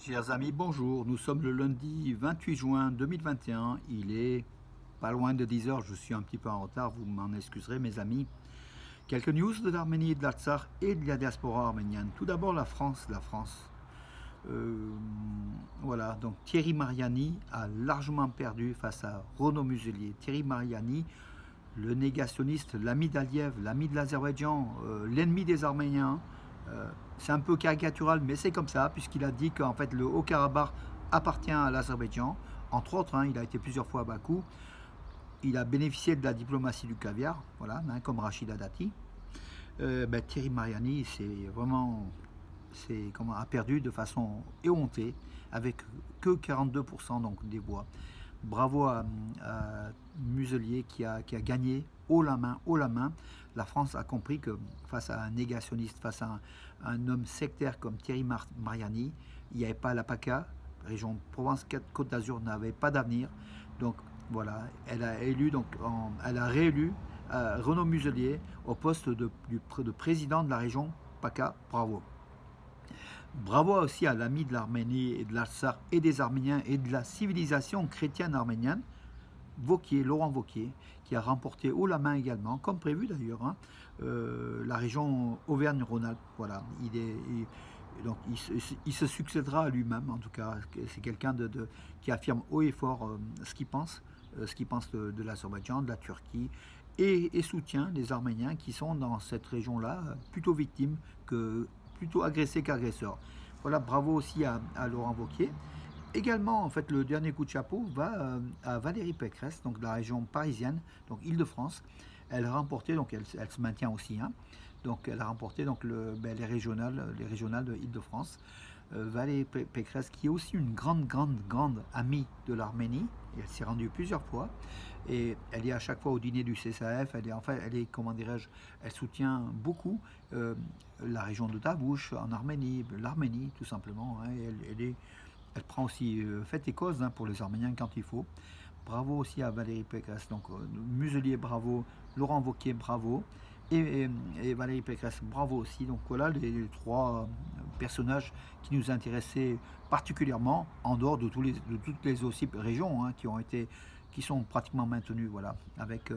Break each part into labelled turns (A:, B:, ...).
A: Chers amis, bonjour. Nous sommes le lundi 28 juin 2021. Il est pas loin de 10 heures. Je suis un petit peu en retard. Vous m'en excuserez, mes amis. Quelques news de l'Arménie et de l'Artsakh et de la diaspora arménienne. Tout d'abord, la France. Euh, voilà, donc Thierry Mariani a largement perdu face à Renaud Muselier. Thierry Mariani, le négationniste, l'ami d'Aliev, l'ami de l'Azerbaïdjan, l'ennemi des Arméniens. C'est un peu caricatural, mais c'est comme ça, puisqu'il a dit qu'en fait le Haut-Karabakh appartient à l'Azerbaïdjan. Entre autres, il a été plusieurs fois à Bakou. Il a bénéficié de la diplomatie du caviar, voilà, comme Rachida Dati. Thierry Mariani, a perdu de façon éhontée, avec que 42% donc, des voix. Bravo à Muselier qui a gagné haut la main. La France a compris que face à un négationniste, face à un homme sectaire comme Thierry Mariani, il n'y avait pas la PACA, région Provence-Côte d'Azur n'avait pas d'avenir. Donc voilà, elle a réélu Renaud Muselier au poste de président de la région PACA. Bravo. Bravo aussi à l'ami de l'Arménie et de l'Artsakh et des Arméniens et de la civilisation chrétienne arménienne, Laurent Wauquiez, qui a remporté haut la main également, comme prévu d'ailleurs, la région Auvergne-Rhône-Alpes. Voilà, il se succédera à lui-même, en tout cas. C'est quelqu'un qui affirme haut et fort ce qu'il pense, de l'Azerbaïdjan, de la Turquie, et soutient les Arméniens qui sont dans cette région-là plutôt victimes plutôt agressés qu'agresseurs. Voilà, bravo aussi à Laurent Wauquiez. Également, en fait, le dernier coup de chapeau va à Valérie Pécresse, donc de la région parisienne, donc Île-de-France. Elle a remporté, donc elle se maintient aussi, donc elle a remporté donc les régionales de Île-de-France. Valérie Pécresse, qui est aussi une grande amie de l'Arménie, et elle s'est rendue plusieurs fois, et elle est à chaque fois au dîner du CSAF. Elle soutient beaucoup la région de Tavush en Arménie, l'Arménie tout simplement. Elle prend aussi fait et cause pour les Arméniens quand il faut. Bravo aussi à Valérie Pécresse. Donc Muselier, bravo. Laurent Wauquiez, bravo. Et Valérie Pécresse, bravo aussi. Donc voilà les trois personnages qui nous intéressaient particulièrement, en dehors de toutes les aussi régions qui sont pratiquement maintenues. Voilà, avec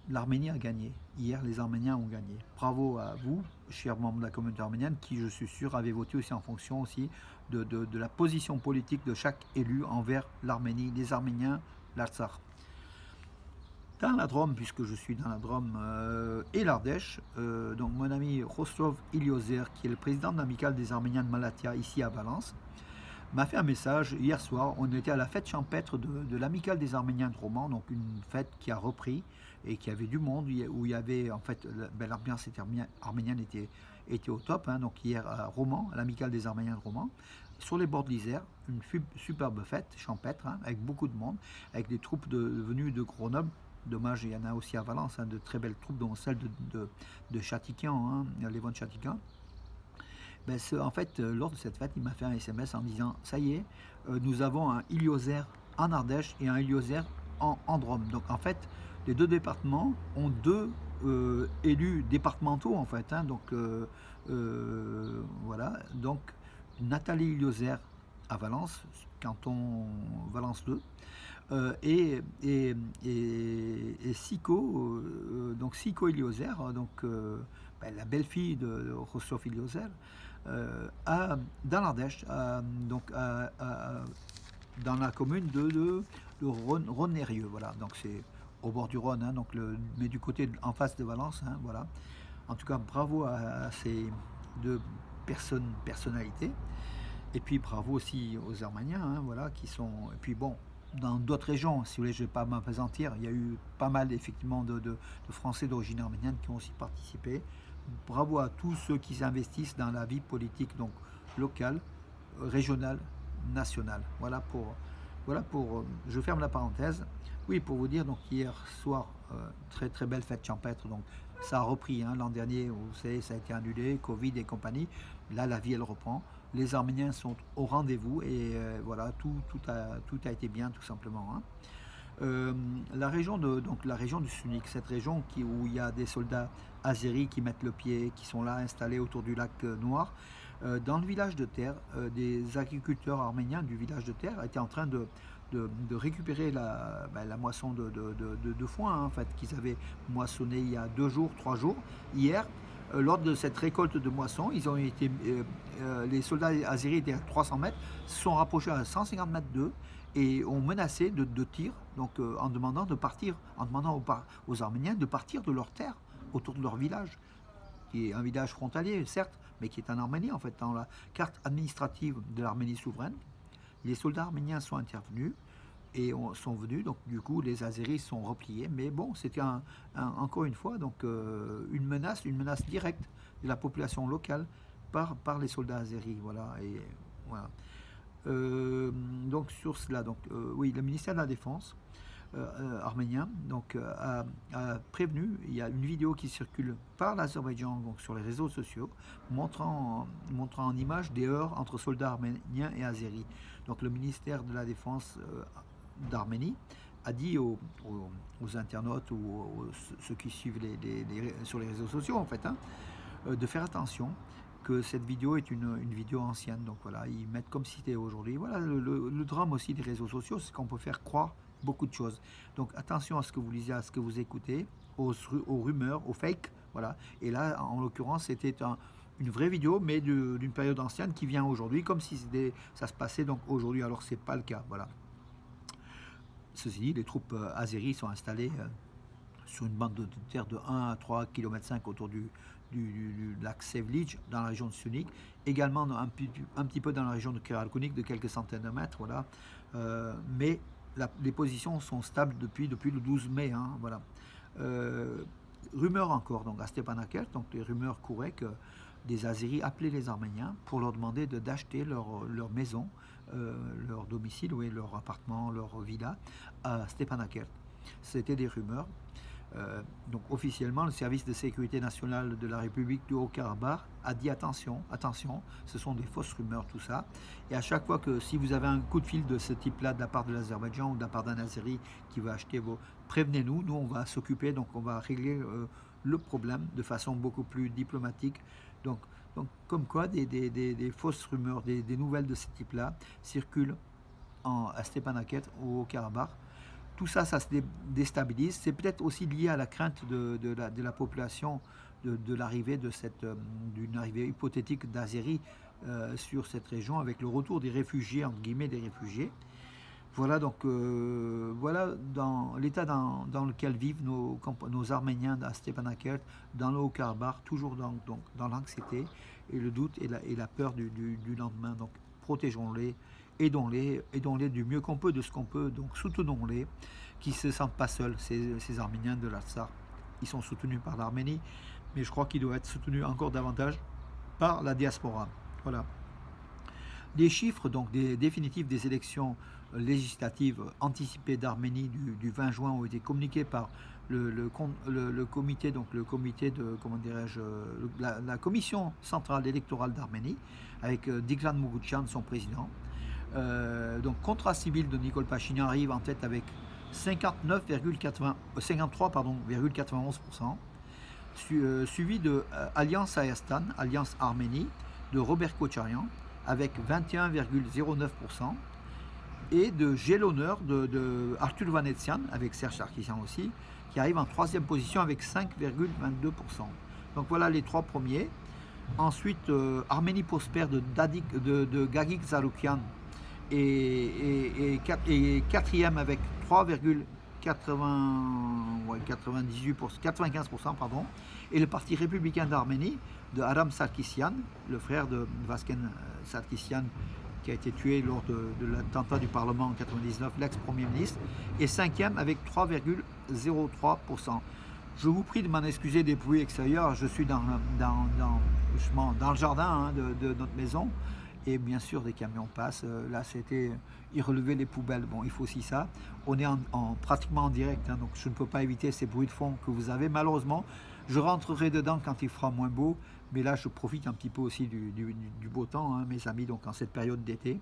A: l'Arménie a gagné. Hier, les Arméniens ont gagné. Bravo à vous, chers membres de la communauté arménienne, qui, je suis sûr, avez voté aussi en fonction aussi de la position politique de chaque élu envers l'Arménie, les Arméniens, l'Artsakh. Dans la Drôme, puisque je suis dans la Drôme et l'Ardèche, donc mon ami Rostov Iliozer, qui est le président de l'amicale des Arméniens de Malatya, ici à Valence, m'a fait un message hier soir. On était à la fête champêtre de l'amicale des Arméniens de Romans, donc une fête qui a repris et qui avait du monde, où il y avait en fait l'ambiance arménienne était au top. Donc hier à Romans, à l'amicale des Arméniens de Romans, sur les bords de l'Isère, une superbe fête champêtre avec beaucoup de monde, avec des troupes venues de Grenoble. Dommage, il y en a aussi à Valence, de très belles troupes, dont celle de Chatiquan, les vents de Chatiquan. En fait, lors de cette fête, il m'a fait un SMS en disant « Ça y est, nous avons un Iliozer en Ardèche et un Iliozer en Drôme. » Donc en fait, les deux départements ont deux élus départementaux en fait. Voilà. Donc Nathalie Iliozer à Valence, canton Valence 2. Et Siko, donc Siko Iliozer, la belle-fille de Rostov Iliozer, dans l'Ardèche, dans la commune de Rhône-Nérieux. Voilà, donc c'est au bord du Rhône, mais du côté en face de Valence. Voilà. En tout cas, bravo à ces deux personnalités. Et puis bravo aussi aux Arméniens, voilà, qui sont. Et puis bon, dans d'autres régions, si vous voulez, je ne vais pas m'apesantir, il y a eu pas mal effectivement de Français d'origine arménienne qui ont aussi participé. Bravo à tous ceux qui s'investissent dans la vie politique, donc locale, régionale, nationale. Voilà pour je ferme la parenthèse. Oui, pour vous dire, donc hier soir, très très belle fête champêtre. Donc ça a repris. L'an dernier, vous savez, ça a été annulé, Covid et compagnie. Là, la vie, elle reprend. Les Arméniens sont au rendez-vous et voilà, tout a été bien, tout simplement. La région du Sunnik, cette région où il y a des soldats azéris qui mettent le pied, qui sont là installés autour du lac Noir, Dans le village de terre, des agriculteurs arméniens du village de terre étaient en train de récupérer la moisson de foin, hein, en fait, qu'ils avaient moissonné il y a 2 jours, 3 jours. Hier, lors de cette récolte de moisson, les soldats azéris étaient à 300 mètres, se sont rapprochés à 150 mètres d'eux et ont menacé de tir, donc en demandant de partir, en demandant aux Arméniens de partir de leur terre autour de leur village, qui est un village frontalier, certes, mais qui est en Arménie, en fait, dans la carte administrative de l'Arménie souveraine. Les soldats arméniens sont intervenus et sont venus, donc du coup les Azéris sont repliés, mais bon, c'était encore une fois donc une menace directe de la population locale par les soldats azéris, voilà, et voilà. Donc sur cela, donc oui, le ministère de la Défense arménien donc a prévenu. Il y a une vidéo qui circule par l'Azerbaïdjan donc sur les réseaux sociaux montrant en image des heurts entre soldats arméniens et azéris. Donc le ministère de la Défense d'Arménie a dit aux internautes ou ceux qui suivent sur les réseaux sociaux en fait, hein, de faire attention, que cette vidéo est une vidéo ancienne. Donc voilà, ils mettent comme si c'était aujourd'hui. Voilà, le drame aussi des réseaux sociaux, c'est qu'on peut faire croire beaucoup de choses. Donc attention à ce que vous lisez, à ce que vous écoutez, aux rumeurs, aux fakes. Voilà. Et là, en l'occurrence, c'était une vraie vidéo, mais d'une période ancienne qui vient aujourd'hui, comme si ça se passait donc aujourd'hui, alors c'est pas le cas. Voilà. Ceci dit, les troupes azéries sont installées sur une bande de terre de 1 à 3 km autour du lac Sevlij, dans la région de Sunik, également un petit peu dans la région de Keralkunik, de quelques centaines de mètres, voilà. Mais les positions sont stables depuis le 12 mai, hein, voilà. Rumeur encore, donc à Stepanakert, donc les rumeurs couraient que des Azéris appelaient les Arméniens pour leur demander d'acheter leur maison, leur domicile, oui, leur appartement, leur villa à Stepanakert. C'était des rumeurs. Donc officiellement, le service de sécurité nationale de la République du Haut-Karabakh a dit attention, ce sont des fausses rumeurs, tout ça. Et à chaque fois que si vous avez un coup de fil de ce type-là de la part de l'Azerbaïdjan ou de la part d'un Azéri qui va acheter prévenez-nous, nous on va s'occuper, donc on va régler le problème de façon beaucoup plus diplomatique. Donc comme quoi des fausses rumeurs, des nouvelles de ce type-là circulent à Stepanakert ou au Karabakh. Tout ça, ça se déstabilise. C'est peut-être aussi lié à la crainte de la population de l'arrivée d'une arrivée hypothétique d'Azéris sur cette région, avec le retour des réfugiés, entre guillemets des réfugiés. Voilà donc voilà dans l'état dans lequel vivent nos Arméniens à Stepanakert, dans le Haut-Karabakh, toujours dans l'anxiété et le doute et la peur du lendemain. Donc protégeons-les, aidons-les du mieux qu'on peut, de ce qu'on peut, donc soutenons-les, qui ne se sentent pas seuls, ces Arméniens de l'Artsakh. Ils sont soutenus par l'Arménie, mais je crois qu'ils doivent être soutenus encore davantage par la diaspora. Voilà. Les chiffres donc définitifs des élections législatives anticipées d'Arménie du 20 juin ont été communiqués par le comité, donc le comité de, comment dirais-je, la commission centrale électorale d'Arménie, avec Diklan Mugutsyan, son président. Donc Contrat civil de Nicole Pachinian arrive en tête avec 53,91%, suivi de Alliance Ayastan, Alliance Arménie, de Robert Kocharian, avec 21,09%, et de J'ai l'honneur de Arthur Vanetian, avec Serge Sarkissian aussi, qui arrive en troisième position avec 5,22%. Donc voilà les trois premiers. Ensuite, Arménie prospère de Gagik Zaroukian et quatrième avec 3,95%, pardon, et le Parti républicain d'Arménie de Aram Sarkissian, le frère de Vasken Sarkissian, qui a été tué lors de l'attentat du Parlement en 1999, l'ex-premier ministre, et cinquième avec 3,03%. Je vous prie de m'en excuser des bruits extérieurs, je suis dans le jardin, hein, de notre maison, et bien sûr des camions passent. Là c'était, ils relevaient les poubelles, bon il faut aussi ça. On est pratiquement en direct, hein, donc je ne peux pas éviter ces bruits de fond que vous avez. Malheureusement, je rentrerai dedans quand il fera moins beau, mais là je profite un petit peu aussi du beau temps, hein, mes amis, donc en cette période d'été.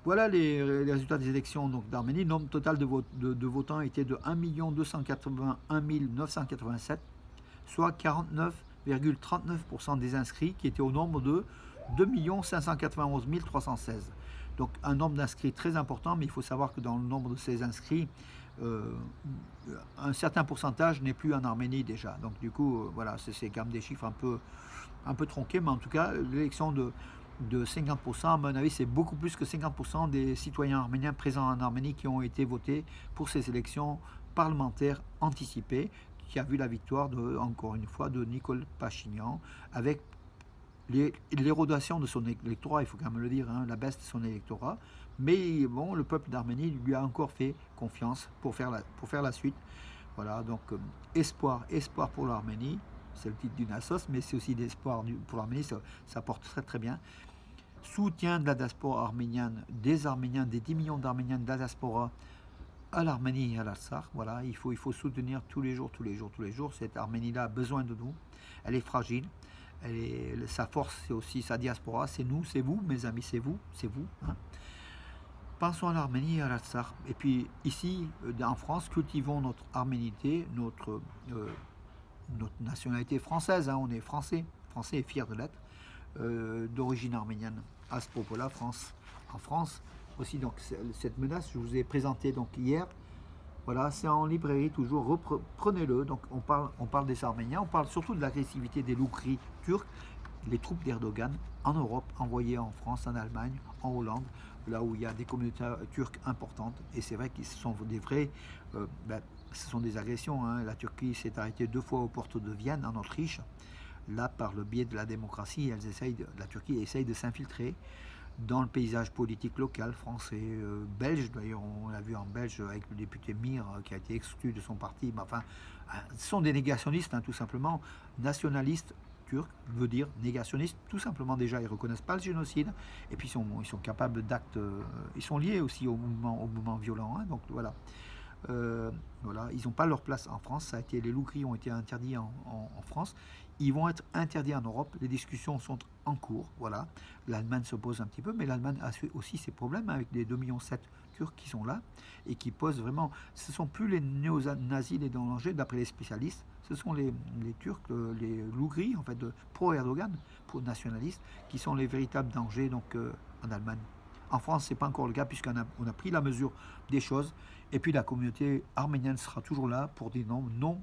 A: Voilà les résultats des élections d'Arménie. Le nombre total de votants était de 1 281 987, soit 49,39% des inscrits, qui étaient au nombre de 2 591 316. Donc un nombre d'inscrits très important, mais il faut savoir que dans le nombre de ces inscrits, euh, un certain pourcentage n'est plus en Arménie déjà. Donc du coup, voilà, c'est quand même des chiffres un peu tronqués, mais en tout cas, l'élection de 50%, à mon avis, c'est beaucoup plus que 50% des citoyens arméniens présents en Arménie qui ont été votés pour ces élections parlementaires anticipées, qui a vu la victoire, encore une fois, de Nicole Pachinian, avec l'érodation de son électorat, il faut quand même le dire, hein, la baisse de son électorat. Mais bon, le peuple d'Arménie lui a encore fait confiance pour faire la suite. Voilà, donc espoir pour l'Arménie, c'est le titre d'une assos, mais c'est aussi d'espoir pour l'Arménie, ça porte très très bien. Soutien de la diaspora arménienne, des Arméniens, des 10 millions d'Arméniens de la diaspora à l'Arménie et à l'Artsakh. Voilà, il faut soutenir tous les jours. Cette Arménie-là a besoin de nous. Elle est fragile. Sa force, c'est aussi sa diaspora. C'est nous, c'est vous, mes amis, c'est vous. Hein. Pensons à l'Arménie et à l'Artsakh. Et puis ici, en France, cultivons notre arménité, notre nationalité française. Hein. On est français et fiers de l'être, d'origine arménienne. À ce propos-là, en France aussi, donc cette menace, je vous ai présenté donc hier. Voilà, c'est en librairie toujours, reprenez-le. Donc on parle des Arméniens, on parle surtout de l'agressivité des loups-gris turcs, les troupes d'Erdogan en Europe, envoyées en France, en Allemagne, en Hollande, là où il y a des communautés turques importantes. Et c'est vrai que ce sont des vrais, ce sont des agressions. Hein. La Turquie s'est arrêtée 2 fois aux portes de Vienne, en Autriche. Là, par le biais de la démocratie, la Turquie essaye de s'infiltrer dans le paysage politique local, français, belge. D'ailleurs, on l'a vu en Belge avec le député Mir qui a été exclu de son parti. Mais enfin, ce sont des négationnistes, hein, tout simplement. Nationalistes turcs veut dire négationnistes, tout simplement. Déjà, ils ne reconnaissent pas le génocide. Et puis, ils sont capables d'actes. Ils sont liés aussi au mouvement violent. Hein, donc voilà. Voilà, ils n'ont pas leur place en France. Les loups-gris ont été interdits en France. Ils vont être interdits en Europe. Les discussions sont en cours. Voilà, l'Allemagne s'oppose un petit peu, mais l'Allemagne a aussi ses problèmes avec les 2,7 millions Turcs qui sont là et qui posent vraiment. Ce ne sont plus les néo-nazis les dangers, d'après les spécialistes. Ce sont les Turcs, les loups-gris en fait, pro-Erdogan, pro-nationalistes, qui sont les véritables dangers donc en Allemagne. En France, ce n'est pas encore le cas puisqu'on a pris la mesure des choses. Et puis la communauté arménienne sera toujours là pour dire non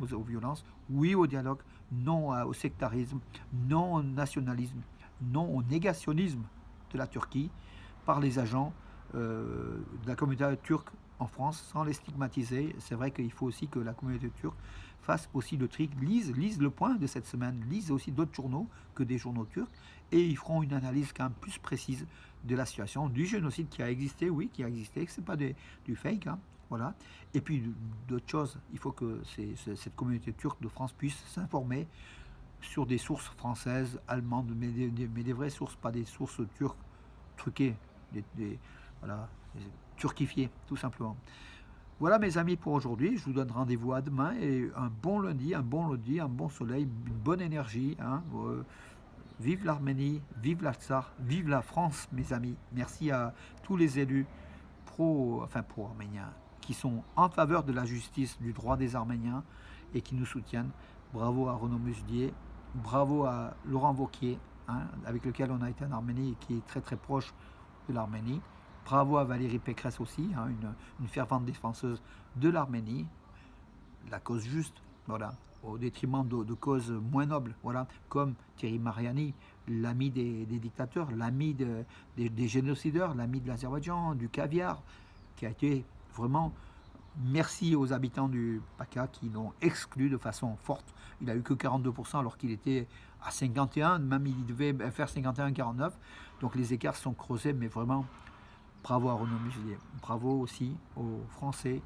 A: aux violences, oui au dialogue, non au sectarisme, non au nationalisme, non au négationnisme de la Turquie par les agents de la communauté turque en France, sans les stigmatiser. C'est vrai qu'il faut aussi que la communauté turque fasse aussi le tri, lise le point de cette semaine, lise aussi d'autres journaux que des journaux turcs, et ils feront une analyse quand même plus précise de la situation, du génocide qui a existé, oui, que ce n'est pas du fake, hein, voilà. Et puis d'autres choses, il faut que cette communauté turque de France puisse s'informer sur des sources françaises, allemandes, mais des vraies sources, pas des sources turques truquées, voilà, turquifiées, tout simplement. Voilà mes amis pour aujourd'hui, je vous donne rendez-vous à demain et un bon lundi, un bon soleil, une bonne énergie. Hein, vive l'Arménie, vive l'Artsakh, vive la France mes amis. Merci à tous les élus pro-arméniens qui sont en faveur de la justice, du droit des Arméniens et qui nous soutiennent. Bravo à Renaud Muselier, bravo à Laurent Wauquiez, hein, avec lequel on a été en Arménie et qui est très très proche de l'Arménie. Bravo à Valérie Pécresse aussi, hein, une fervente défenseuse de l'Arménie, la cause juste, voilà, au détriment de causes moins nobles, voilà, comme Thierry Mariani, l'ami des dictateurs, l'ami des génocideurs, l'ami de l'Azerbaïdjan, du caviar, qui a été vraiment... Merci aux habitants du PACA qui l'ont exclu de façon forte. Il n'a eu que 42% alors qu'il était à 51, même il devait faire 51-49. Donc les écarts sont creusés, mais vraiment... Bravo à Renaud Muselier. Bravo aussi aux Français,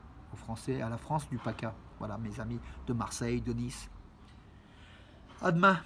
A: à la France du PACA. Voilà, mes amis de Marseille, de Nice. À demain.